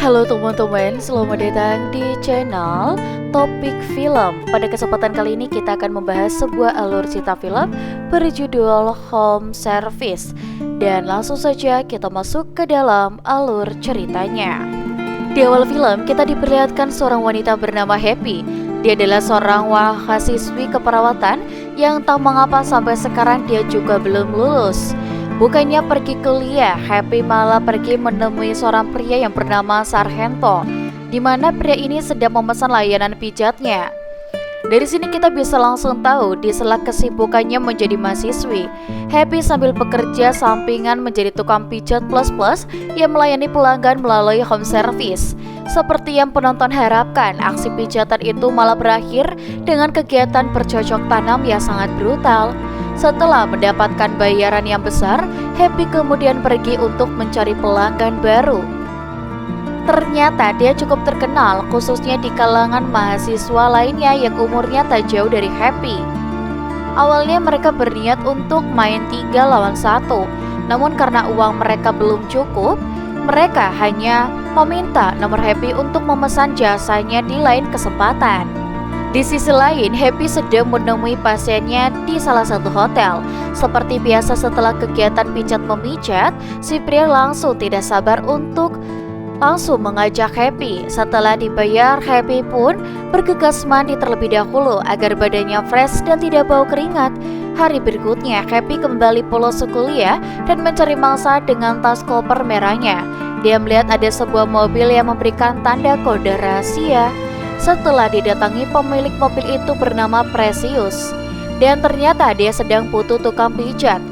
Halo teman-teman, selamat datang di channel Topik Film. Pada kesempatan kali ini kita akan membahas sebuah alur cerita film berjudul Home Service. Dan langsung saja kita masuk ke dalam alur ceritanya. Di awal film kita diperlihatkan seorang wanita bernama Happy. Dia adalah seorang mahasiswi keperawatan yang tak mengapa sampai sekarang dia juga belum lulus. Bukannya pergi kuliah, Happy malah pergi menemui seorang pria yang bernama Sargento, di mana pria ini sedang memesan layanan pijatnya. Dari sini kita bisa langsung tahu di sela kesibukannya menjadi mahasiswi, Happy sambil bekerja sampingan menjadi tukang pijat plus-plus yang melayani pelanggan melalui home service. Seperti yang penonton harapkan, aksi pijatan itu malah berakhir dengan kegiatan bercocok tanam yang sangat brutal. Setelah mendapatkan bayaran yang besar, Happy kemudian pergi untuk mencari pelanggan baru. Ternyata dia cukup terkenal, khususnya di kalangan mahasiswa lainnya yang umurnya tak jauh dari Happy. Awalnya mereka berniat untuk main 3 lawan 1, namun karena uang mereka belum cukup, mereka hanya meminta nomor Happy untuk memesan jasanya di lain kesempatan. Di sisi lain, Happy sedang menemui pasiennya di salah satu hotel. Seperti biasa setelah kegiatan pijat-memijat, si pria langsung tidak sabar untuk langsung mengajak Happy. Setelah dibayar, Happy pun bergegas mandi terlebih dahulu agar badannya fresh dan tidak bau keringat. Hari berikutnya, Happy kembali pulang kuliah dan mencari mangsa dengan tas koper merahnya. Dia melihat ada sebuah mobil yang memberikan tanda kode rahasia. Setelah didatangi, pemilik mobil itu bernama Precious, dan ternyata dia sedang butuh tukang pijat.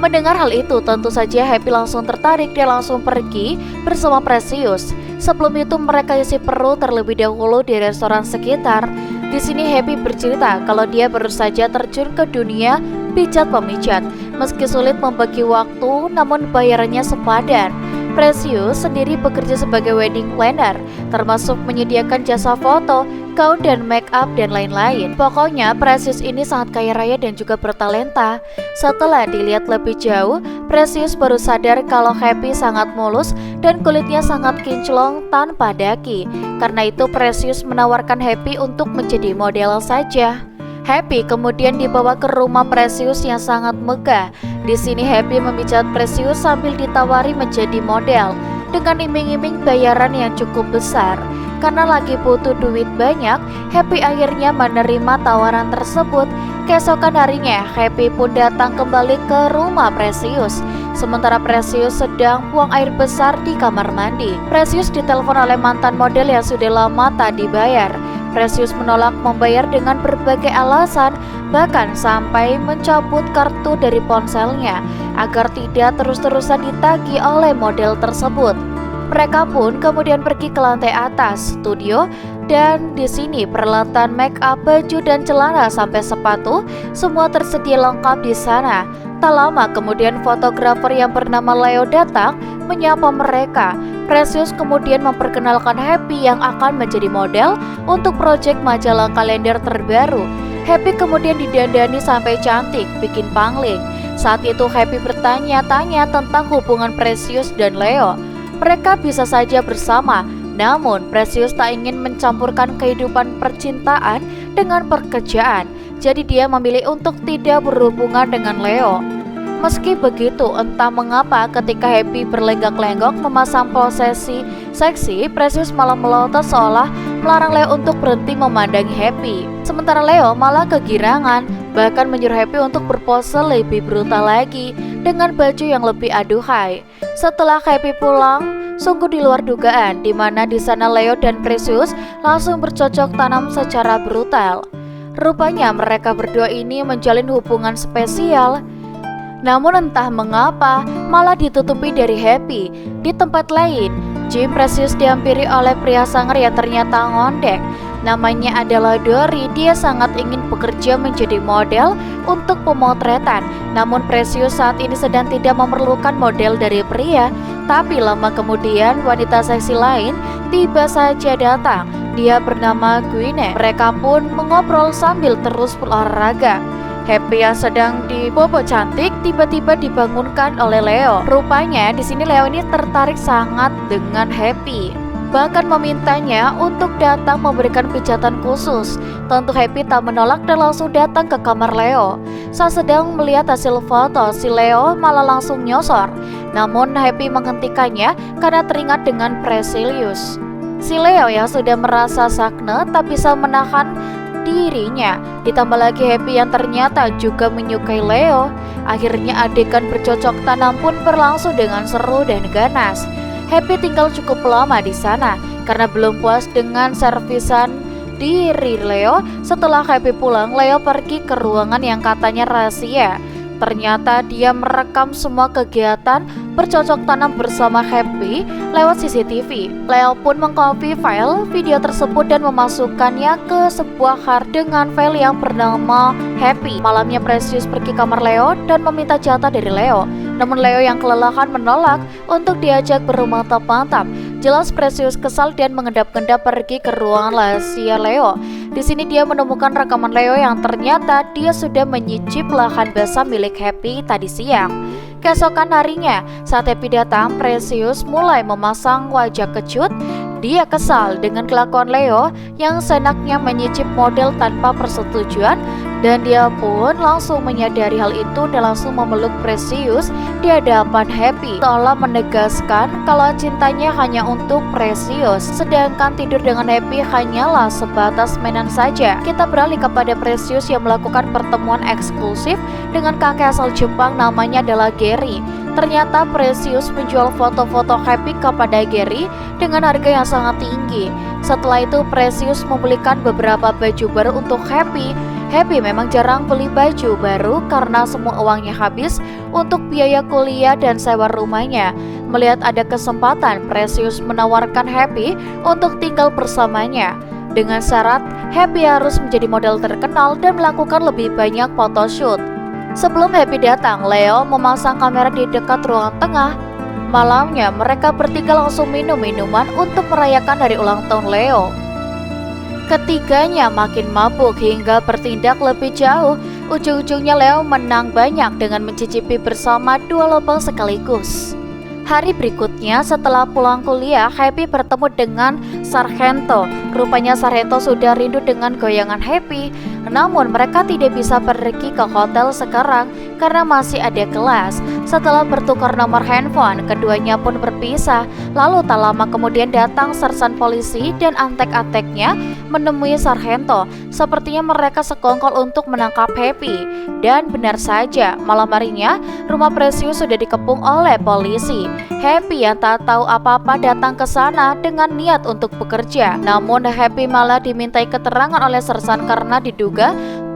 Mendengar hal itu, tentu saja Happy langsung tertarik. Dia langsung pergi bersama Precious. Sebelum itu mereka isi perut terlebih dahulu di restoran sekitar. Di sini Happy bercerita kalau dia baru saja terjun ke dunia pijat-pemijat. Meski sulit membagi waktu, namun bayarannya sepadan. Precious sendiri bekerja sebagai wedding planner, termasuk menyediakan jasa foto, gaun dan make up dan lain-lain. Pokoknya Precious ini sangat kaya raya dan juga bertalenta. Setelah dilihat lebih jauh, Precious baru sadar kalau Happy sangat mulus dan kulitnya sangat kinclong tanpa daki. Karena itu Precious menawarkan Happy untuk menjadi model saja. Happy kemudian dibawa ke rumah Precious yang sangat megah. Di sini Happy memijat Precious sambil ditawari menjadi model dengan iming-iming bayaran yang cukup besar. Karena lagi butuh duit banyak, Happy akhirnya menerima tawaran tersebut. Keesokan harinya, Happy pun datang kembali ke rumah Precious. Sementara Precious sedang buang air besar di kamar mandi. Precious ditelepon oleh mantan model yang sudah lama tak dibayar. Precious menolak membayar dengan berbagai alasan, bahkan sampai mencabut kartu dari ponselnya agar tidak terus-terusan ditagih oleh model tersebut. Mereka pun kemudian pergi ke lantai atas studio, dan di sini peralatan make up, baju dan celana sampai sepatu semua tersedia lengkap di sana. Tak lama kemudian fotografer yang bernama Leo datang menyapa mereka. Precious kemudian memperkenalkan Happy yang akan menjadi model untuk proyek majalah kalender terbaru. Happy kemudian didandani sampai cantik, bikin pangling. Saat itu Happy bertanya-tanya tentang hubungan Precious dan Leo. Mereka bisa saja bersama, namun Precious tak ingin mencampurkan kehidupan percintaan dengan pekerjaan. Jadi dia memilih untuk tidak berhubungan dengan Leo. Meski begitu, entah mengapa ketika Happy berlenggak-lenggok memasang posisi seksi, Precious malah melotot seolah melarang Leo untuk berhenti memandangi Happy. Sementara Leo malah kegirangan, bahkan menyuruh Happy untuk berpose lebih brutal lagi dengan baju yang lebih aduhai. Setelah Happy pulang, sungguh di luar dugaan, di mana di sana Leo dan Precious langsung bercocok tanam secara brutal. Rupanya mereka berdua ini menjalin hubungan spesial. Namun entah mengapa malah ditutupi dari Happy. Di tempat lain, Jim Precious dihampiri oleh pria sangar yang ternyata ngondek. Namanya adalah Dory. Dia sangat ingin bekerja menjadi model untuk pemotretan. Namun Precious saat ini sedang tidak memerlukan model dari pria. Tapi lama kemudian wanita seksi lain tiba saja datang. Dia bernama Gwyneth. Mereka pun mengobrol sambil terus berolahraga. Happy yang sedang dibobo cantik tiba-tiba dibangunkan oleh Leo. Rupanya di sini Leo ini tertarik sangat dengan Happy. bahkan memintanya untuk datang memberikan pijatan khusus. Tentu Happy tak menolak dan langsung datang ke kamar Leo. Saat sedang melihat hasil foto, si Leo malah langsung nyosor. Namun Happy menghentikannya karena teringat dengan Priscillius. Si Leo yang sudah merasa sakne tak bisa menahan dirinya. Ditambah lagi Happy yang ternyata juga menyukai Leo. Akhirnya adegan bercocok tanam pun berlangsung dengan seru dan ganas. Happy tinggal cukup lama di sana karena belum puas dengan servisan diri Leo. Setelah Happy pulang, Leo pergi ke ruangan yang katanya rahasia. Ternyata dia merekam semua kegiatan bercocok tanam bersama Happy lewat CCTV. Leo pun mengcopy file video tersebut dan memasukkannya ke sebuah hard dengan file yang bernama Happy. Malamnya Precious pergi kamar Leo dan meminta jatah dari Leo. Namun Leo yang kelelahan menolak untuk diajak bermantap-mantap. Jelas Precious kesal dan mengendap-endap pergi ke ruangan rahasia Leo. Di sini dia menemukan rekaman Leo yang ternyata dia sudah menyicip lahan basah milik Happy tadi siang. Keesokan harinya, saat Happy datang, Precious mulai memasang wajah kecut. Dia kesal dengan kelakuan Leo yang seenaknya menyicip model tanpa persetujuan, dan dia pun langsung menyadari hal itu dan langsung memeluk Precious di hadapan Happy, seolah menegaskan kalau cintanya hanya untuk Precious, sedangkan tidur dengan Happy hanyalah sebatas mainan saja. Kita beralih kepada Precious yang melakukan pertemuan eksklusif dengan kakek asal Jepang, namanya adalah Gary. Ternyata Precious menjual foto-foto Happy kepada Gary dengan harga yang sangat tinggi. Setelah itu Precious membelikan beberapa baju baru untuk Happy. Happy memang jarang beli baju baru karena semua uangnya habis untuk biaya kuliah dan sewa rumahnya. Melihat ada kesempatan, Precious menawarkan Happy untuk tinggal bersamanya. Dengan syarat Happy harus menjadi model terkenal dan melakukan lebih banyak photoshoot. Sebelum Happy datang, Leo memasang kamera di dekat ruangan tengah. Malamnya, mereka bertiga langsung minum minuman untuk merayakan hari ulang tahun Leo. Ketiganya makin mabuk hingga bertindak lebih jauh. Ujung-ujungnya Leo menang banyak dengan mencicipi bersama 2 lubang sekaligus. Hari berikutnya setelah pulang kuliah, Happy bertemu dengan Sargento. Rupanya Sargento sudah rindu dengan goyangan Happy. Namun mereka tidak bisa pergi ke hotel sekarang karena masih ada kelas. Setelah bertukar nomor handphone, keduanya pun berpisah. Lalu tak lama kemudian datang sersan polisi dan antek-anteknya menemui Sargento. Sepertinya mereka sekongkol untuk menangkap Happy. Dan benar saja, malam harinya rumah Precious sudah dikepung oleh polisi. Happy yang tak tahu apa-apa datang ke sana dengan niat untuk bekerja. Namun Happy malah dimintai keterangan oleh sersan karena diduga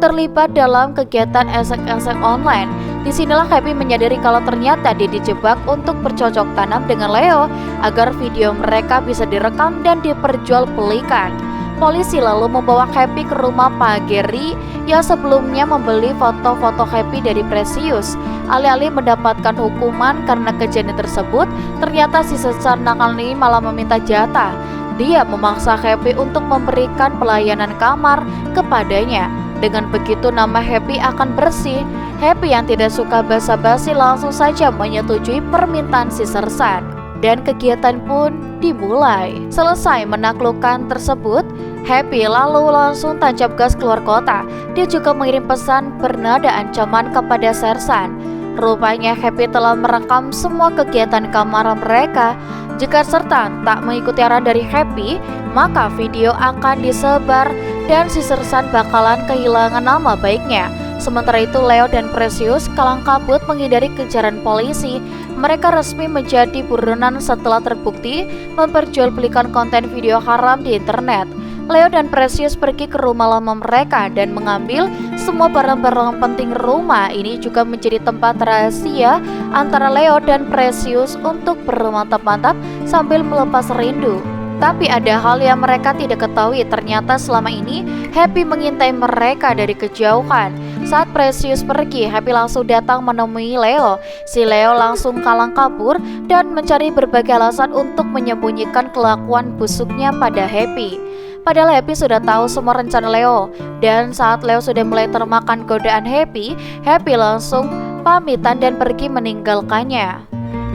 terlibat dalam kegiatan esek-esek online. Disinilah Happy menyadari kalau ternyata dia dijebak untuk bercocok tanam dengan Leo agar video mereka bisa direkam dan diperjualbelikan. Polisi lalu membawa Happy ke rumah Pak Gary yang sebelumnya membeli foto-foto Happy dari Precious. Alih-alih mendapatkan hukuman karena kejadian tersebut, ternyata si sesar nakal ini malah meminta jatah. Dia memaksa Happy untuk memberikan pelayanan kamar kepadanya. Dengan begitu nama Happy akan bersih. Happy yang tidak suka basa-basi langsung saja menyetujui permintaan si sersan. Dan kegiatan pun dimulai. Selesai menaklukkan tersebut, Happy lalu langsung tancap gas keluar kota. Dia juga mengirim pesan bernada ancaman kepada sersan. Rupanya Happy telah merekam semua kegiatan kamar mereka. Jika sersan tak mengikuti arahan dari Happy, maka video akan disebar dan si sersan bakalan kehilangan nama baiknya. Sementara itu Leo dan Precious kalang kabut menghindari kejaran polisi. Mereka resmi menjadi buronan setelah terbukti memperjualbelikan konten video haram di internet. Leo dan Precious pergi ke rumah lama mereka dan mengambil semua barang-barang penting rumah. Ini juga menjadi tempat rahasia antara Leo dan Precious untuk bermantap-mantap sambil melepas rindu. Tapi ada hal yang mereka tidak ketahui, ternyata selama ini Happy mengintai mereka dari kejauhan. Saat Precious pergi, Happy langsung datang menemui Leo. Si Leo langsung kalang kabur dan mencari berbagai alasan untuk menyembunyikan kelakuan busuknya pada Happy. Padahal Happy sudah tahu semua rencana Leo. Dan saat Leo sudah mulai termakan godaan Happy, Happy langsung pamitan dan pergi meninggalkannya.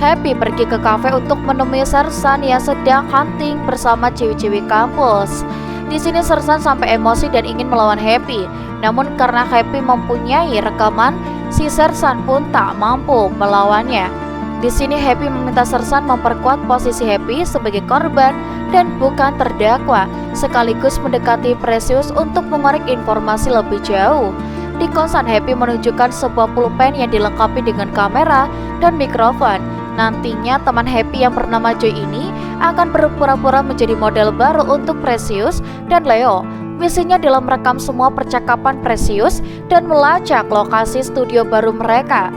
Happy pergi ke kafe untuk menemui Sersan yang sedang hunting bersama cewek-cewek kampus. Di sini Sersan sampai emosi dan ingin melawan Happy. Namun karena Happy mempunyai rekaman, si Sersan pun tak mampu melawannya. Di sini Happy meminta Sersan memperkuat posisi Happy sebagai korban dan bukan terdakwa, sekaligus mendekati Precious untuk mengorek informasi lebih jauh. Di kosan, Happy menunjukkan sebuah pulpen yang dilengkapi dengan kamera dan mikrofon. Nantinya teman Happy yang bernama Joy ini akan berpura-pura menjadi model baru untuk Precious dan Leo. Misinya adalah merekam semua percakapan Precious dan melacak lokasi studio baru mereka.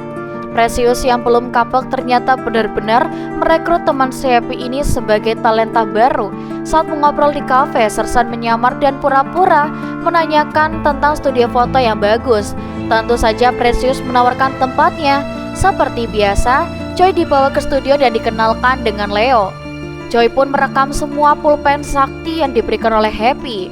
Precious yang belum kapok ternyata benar-benar merekrut teman si Happy ini sebagai talenta baru. Saat mengobrol di kafe, Sersan menyamar dan pura-pura menanyakan tentang studio foto yang bagus. Tentu saja Precious menawarkan tempatnya. Seperti biasa, Joy dibawa ke studio dan dikenalkan dengan Leo. Joy pun merekam semua pulpen sakti yang diberikan oleh Happy.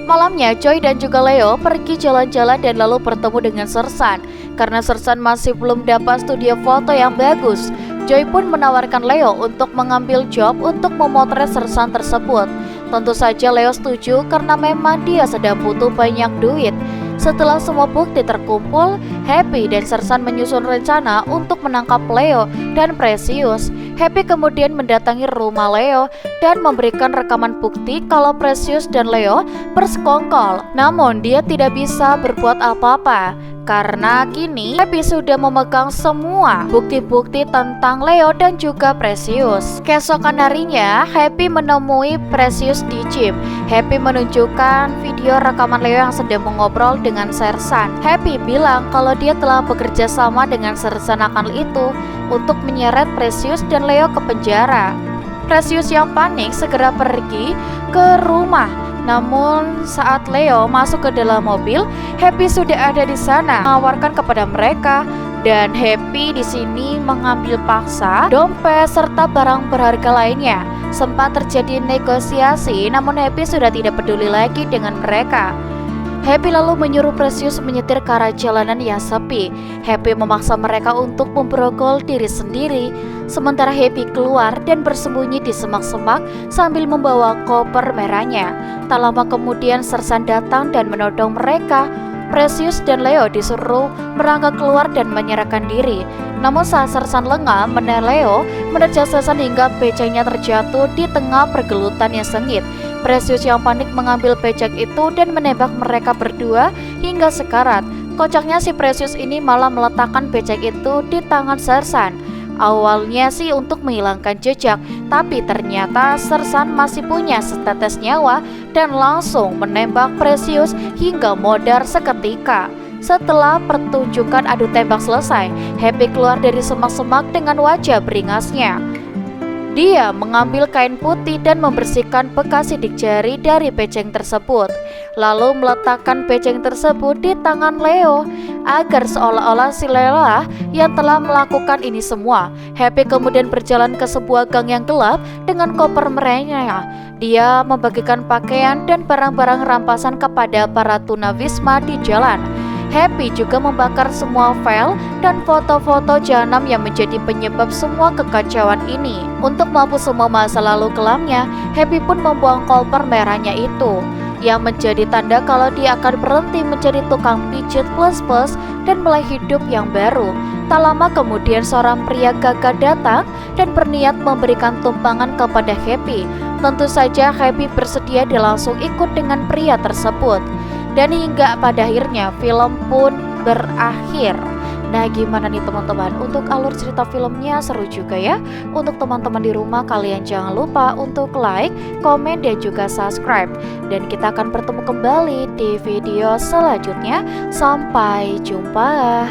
Malamnya, Joy dan juga Leo pergi jalan-jalan dan lalu bertemu dengan Sersan. Karena Sersan masih belum dapat studio foto yang bagus, Joy pun menawarkan Leo untuk mengambil job untuk memotret Sersan tersebut. Tentu saja Leo setuju karena memang dia sedang butuh banyak duit. Setelah semua bukti terkumpul, Happy dan Sersan menyusun rencana untuk menangkap Leo dan Precious. Happy kemudian mendatangi rumah Leo dan memberikan rekaman bukti kalau Precious dan Leo bersekongkol. Namun dia tidak bisa berbuat apa-apa karena kini Happy sudah memegang semua bukti-bukti tentang Leo dan juga Precious. Keesokan harinya, Happy menemui Precious di gym. Happy menunjukkan video rekaman Leo yang sedang mengobrol dengan Sersan. Happy bilang kalau dia telah bekerja sama dengan Sersan akal itu untuk menyeret Precious dan Leo ke penjara. Precious yang panik segera pergi ke rumah. Namun saat Leo masuk ke dalam mobil, Happy sudah ada di sana, menawarkan kepada mereka. Dan Happy di sini mengambil paksa dompet serta barang berharga lainnya. Sempat terjadi negosiasi, namun Happy sudah tidak peduli lagi dengan mereka. Happy lalu menyuruh Precious menyetir ke arah jalanan yang sepi. Happy memaksa mereka untuk memborgol diri sendiri. Sementara Happy keluar dan bersembunyi di semak-semak sambil membawa koper merahnya. Tak lama kemudian Sersan datang dan menodong mereka. Precious dan Leo disuruh merangkak keluar dan menyerahkan diri. Namun saat Sersan lengah, Leo menerjang Sersan hingga becaknya terjatuh di tengah pergelutan yang sengit. Precious yang panik mengambil becak itu dan menembak mereka berdua hingga sekarat. Kocaknya si Precious ini malah meletakkan becak itu di tangan Sersan. Awalnya sih untuk menghilangkan jejak, tapi ternyata Sersan masih punya setetes nyawa dan langsung menembak Precious hingga modar seketika. Setelah pertunjukan adu tembak selesai, Happy keluar dari semak-semak dengan wajah beringasnya. Dia mengambil kain putih dan membersihkan bekas sidik jari dari beceng tersebut, lalu meletakkan beceng tersebut di tangan Leo agar seolah-olah si Lela yang telah melakukan ini semua. Happy kemudian berjalan ke sebuah gang yang gelap dengan koper merahnya. Dia membagikan pakaian dan barang-barang rampasan kepada para tunawisma di jalan. Happy juga membakar semua file dan foto-foto jahanam yang menjadi penyebab semua kekacauan ini. Untuk menghapus semua masa lalu kelamnya, Happy pun membuang koper merahnya itu, yang menjadi tanda kalau dia akan berhenti menjadi tukang pijit plus-plus dan mulai hidup yang baru. Tak lama kemudian seorang pria gagah datang dan berniat memberikan tumpangan kepada Happy. Tentu saja Happy bersedia dan langsung ikut dengan pria tersebut. Dan hingga pada akhirnya film pun berakhir. Nah, gimana nih teman-teman? Untuk alur cerita filmnya seru juga ya. Untuk teman-teman di rumah, kalian jangan lupa untuk like, komen, dan juga subscribe. Dan kita akan bertemu kembali di video selanjutnya. Sampai jumpa.